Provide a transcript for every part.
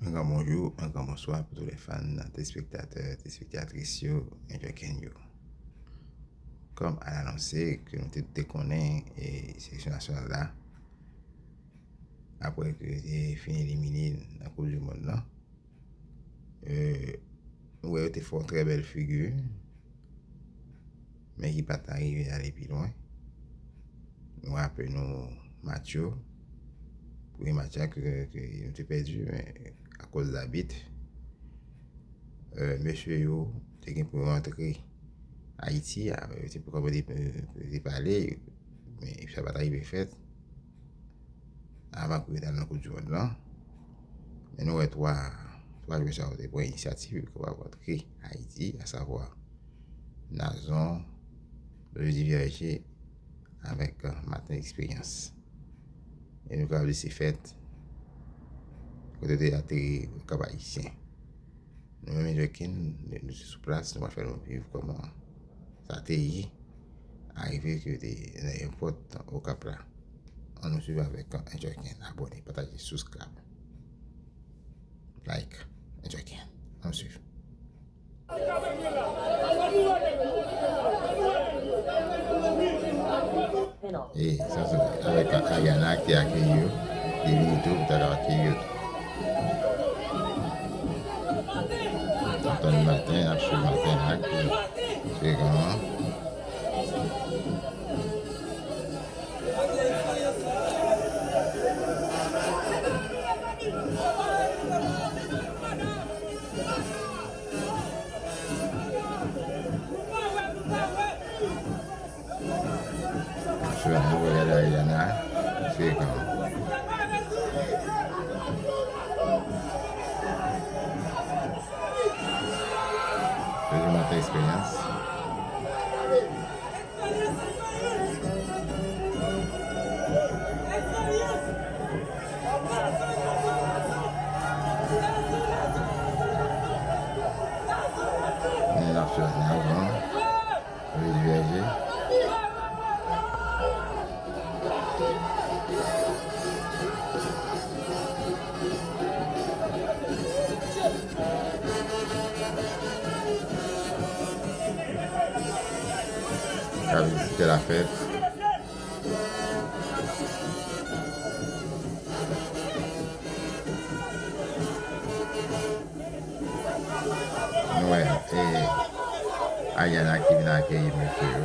Un grand bonjour, un grand bonsoir pour tous les fans, téléspectateurs, téléspectatrices, enjoy Ken yo. Comme à l'annoncer que nous te connaissons et sélection nationale là, après que j'ai fini éliminé dans la Coupe du Monde là, nous avons fait une très belle figure, mais qui n'est pas arrivé à aller plus loin. Nous rappelons Mathieu, pour les matchs que nous avons perdu à cause de la bite. Monsieur yo, c'est pour rentrer à Haïti, c'est pour parler, mais ça va arriver fait. Avant que dans le coup du monde là. Mais nous avons trois joueurs pour initiative qui va rentrer à Haïti, à savoir Nazon, le diverger avec Martin Expérience. Et nous avons laissé fait côté de l'atterri au Cap Haïtien. Nous-mêmes, nous sommes sur place, nous allons faire vivre comment ça atterrit, arriver que des importes au Cap là. On nous suit avec Enjoy Ken, abonnez, partagez, subscribe, like, Enjoy Ken, on nous suit. Et ça c'est avec Ayana qui a accueilli, des minutes pour accueillir. Antoine Martin, absolument Martin, c'est comment. Je vais regarder Ayana, c'est comment. Deuxième expérience. On est là sur l'avant. Le diverger. C'était la fête. Ouais, et Ayana qui vient accueillir monsieur.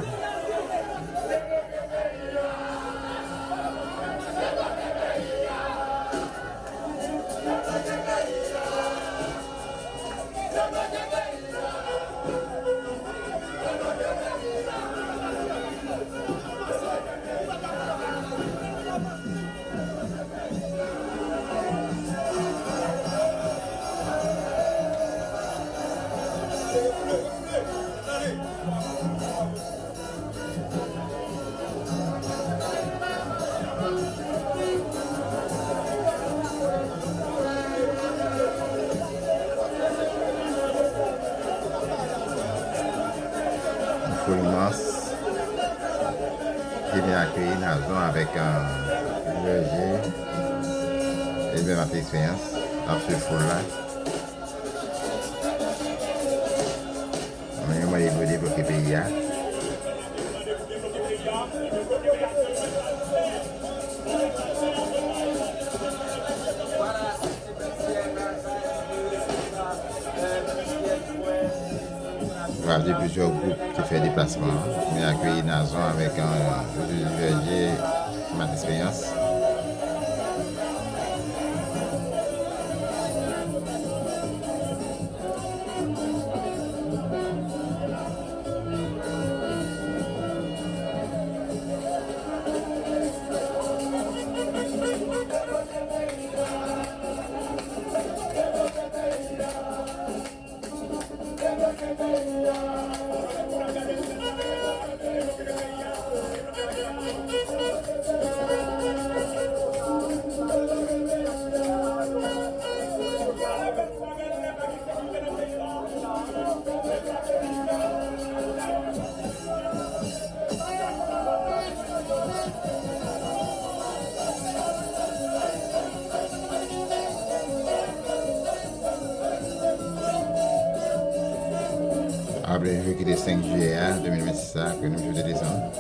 Immense qui vient accueillir Nazon avec un verger et même notre expérience dans ce four-là. On va évoluer pour le pays. On va avoir plusieurs groupes qui font des déplacements. On a accueilli Nazon avec un verger, ma expérience. Rappelez-vous qu'il est 5 juillet 2026 que nous venons de descendre.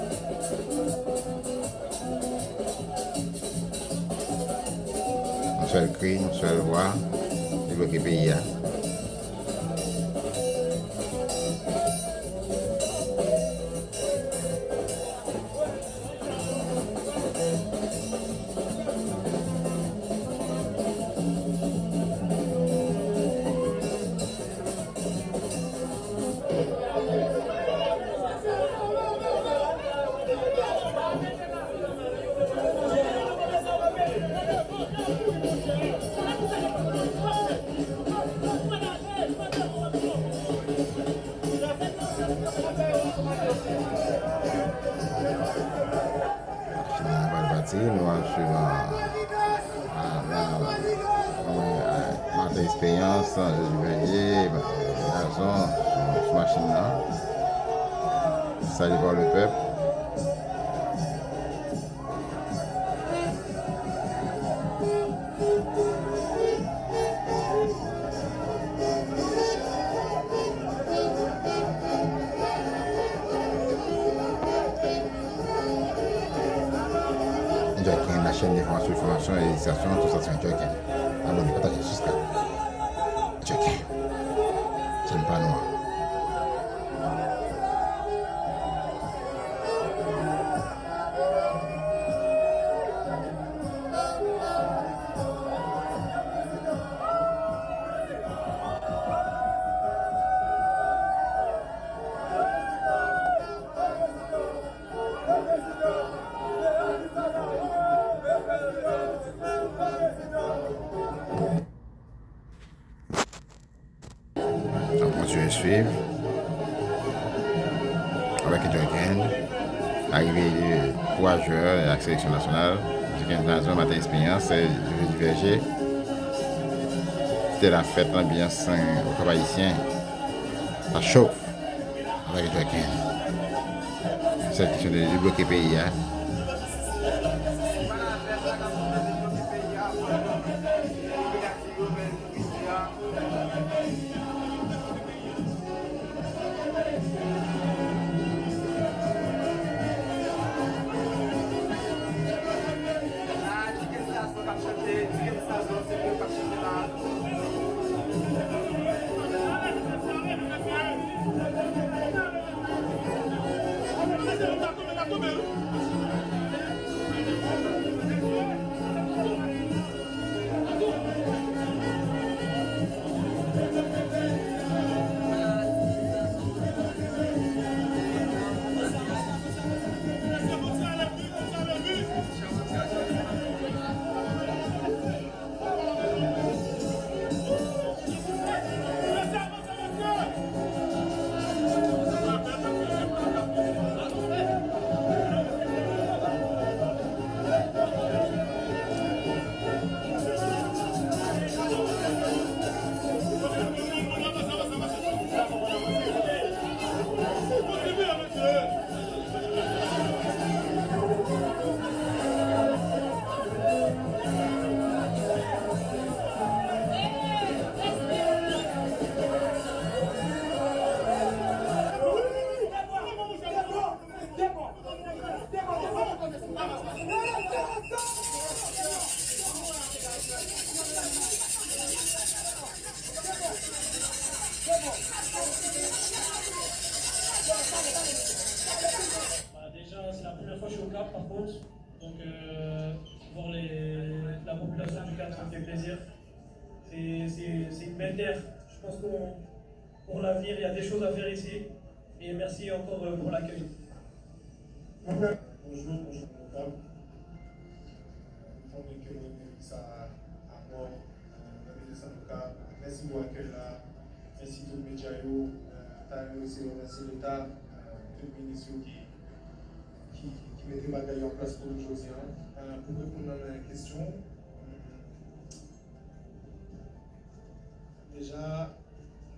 Un seul cri, une seule voix, débloquer le pays. Nous en suivant Martin Expérience, Jésus Verrier, Gazon, sur machine là. Salut par le peuple. La chaîne d'information et d'éducation, tout ça c'est un Joaquin. Abonnez, partagez, subscribe. Joaquin. J'aime pas noir. On continue à suivre avec Joaquin. Arrivé 3 joueurs à la sélection nationale. Joaquin Gazon, Martin Expérience, Jésus Verger. C'était la fête, l'ambiance au Cap Haïtien. Ça chauffe avec Joaquin. C'est la question de débloquer le pays. Déjà, c'est la première fois que je suis au Cap, par contre. Donc, voir la population du Cap, ça me fait plaisir. C'est une belle terre. Je pense qu'on pour l'avenir, il y a des choses à faire ici. Et merci encore pour l'accueil. Bonjour, bonjour, Cap. On est que ça à moi, dans les Cap. Merci pour l'accueil là. Merci tout le média. T'as aussi remercié l'État, tout le ministre qui met des bagailles en place pour nous aujourd'hui. Pour répondre à la question, déjà,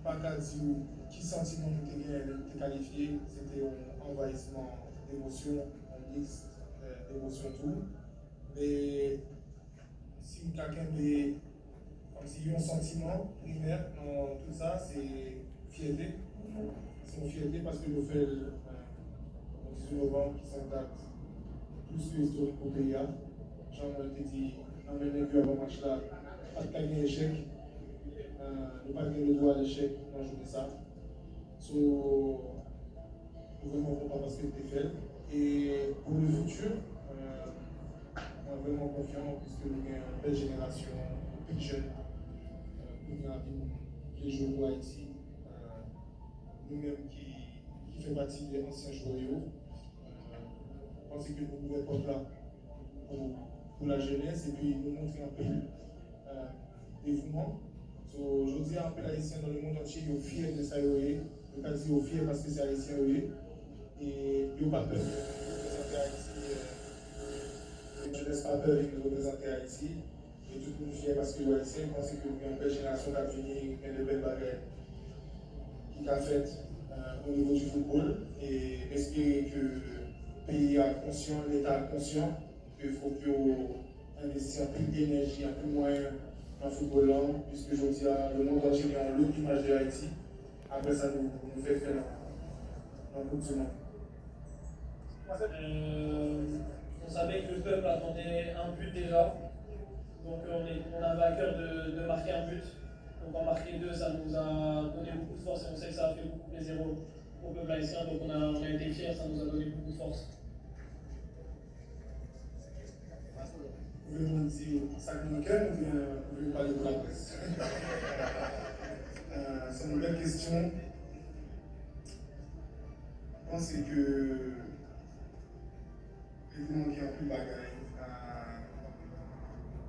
pas qu'à dire qui sentiment nous était qualifié, c'était un envahissement d'émotions, un mix d'émotions tout. Mais si quelqu'un est comme s'il y a un sentiment primaire dans tout ça, c'est fierté. c'est une fierté parce que nous faisons le 18 novembre, qui sont date plus que historique pour le pays. Jean-Paul te dit, on a mené avant le match là, pas de gagner l'échec, nous pas gagner le droit à l'échec dans la journée ça. So, nous vraiment content parce que tu fait. Et pour le futur, on est vraiment confiant puisque nous avons une belle génération, plus jeune, pour venir les joueurs pour Haïti. Nous-mêmes qui fait partie des anciens joueurs, je pense que nous pouvons être là pour la jeunesse et puis nous montrer un peu dévouement. So, je dis un peu l'haïtien dans le monde entier, ils sont fiers de ça, ils sont fiers parce que c'est haïtien. Et ils n'ont pas peur de représenter Haïti. Je ne laisse pas peur de représenter Haïti. Et tout le monde est fier parce que les haïtiens pensent que nous avons une belle génération qui a fini, qui a de belles bagages, qui a fait au niveau du football. Et espérer que le pays est conscient, l'État est conscient qu'il faut qu'on investisse un peu d'énergie, un peu moins dans le football là, puisque je dis le monde entier a l'autre image de Haïti. Après ça, nous fait faire dans le monde. On savait que le peuple attendait un but déjà. Donc on avait à cœur de marquer un but. Donc en marquer deux, ça nous a donné beaucoup de force et on sait que ça a fait beaucoup plaisir au peuple haïtien. Donc on a été fiers, ça nous a donné beaucoup de force. Vous voulez me dire ça que nous cœur ou bien vous voulez parler de la presse? C'est une belle question. Je pense que les gens qui ont plus de bagaille,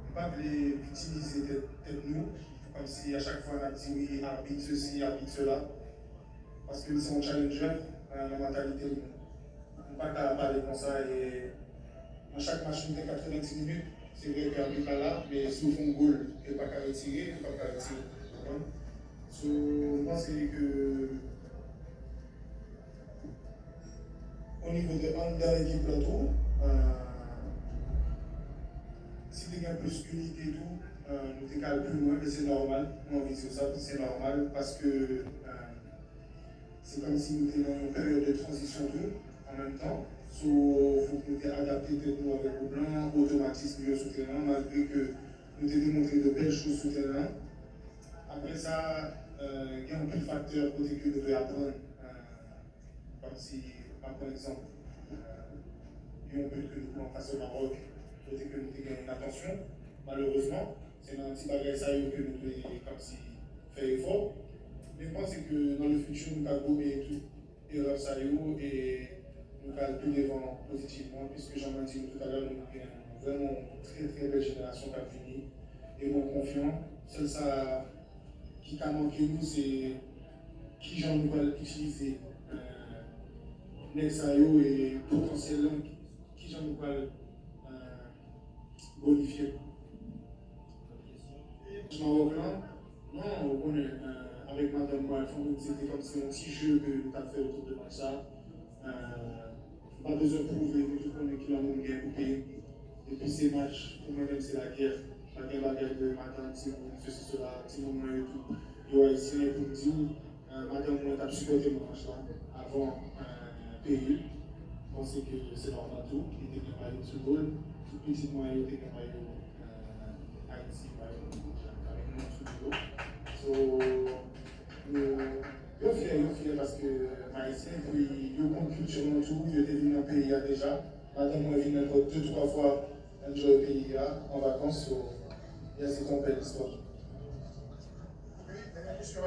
ne pas les utiliser peut-être nous, comme si à chaque fois on a dit oui, arbitre ceci, arbitre cela, parce que c'est un challenger, la mentalité. On ne peut pas parler comme ça et à chaque match, on fait 90 minutes. C'est vrai qu'il n'y a pas là, mais si on fait un goal, il n'y a pas qu'à retirer, il n'y a pas qu'à retirer. So, je pense que au niveau de l'équipe plateau, si tu as plus qu'unité et tout, nous t'écales plus loin, mais c'est normal. Moi, on dit ça, c'est normal parce que c'est comme si nous étions dans une période de transition tout en même temps. Il faut que nous soyons adaptés nous avec le blanc, automatisme mieux souterrain, malgré que nous avons démontré de belles choses souterrain. Après ça, il y a un peu de facteurs côté que nous devons apprendre. Comme si, par exemple, il y a un peu que nous pouvons face au Maroc, côté que nous avons une attention. Malheureusement, c'est dans un petit bagage que nous devons comme si faire effort. Mais je pense que dans le futur, nous avons gommer toute erreur ça et nous allons tout devant positivement, puisque j'en ai dit tout à l'heure, nous avons vraiment une très belle génération qui a fini. Et moi confiant, seul ça qui a manqué nous, c'est qui j'en nous allons utiliser l'exayo et potentiellement qui j'en nous allons bonifier. Je m'en reviens. Non, on est avec Madame moi, c'était comme si un petit jeu que nous avons fait autour de ça. Pas besoin de prouver, mais tout le monde qui l'a mon gain pour payer. Et puis ces matchs, pour moi-même, c'est la guerre. La guerre de madame, si vous faites cela, si vous m'avez tout. Il y a ici pour me dire, madame, moi, tu as supporté mon match là, avant payer. Je pense que c'est normal tout. Il était dans le football, tout petit moyen, il était dans le Haïti, avec mon football. Je suis fier parce que Haïtien, puis il y a une culture dans tout, il était venu dans le pays déjà. Madame, moi, je viens 2-3 fois dans le pays en vacances. Il y a cette belle histoire. Oui, dernière question,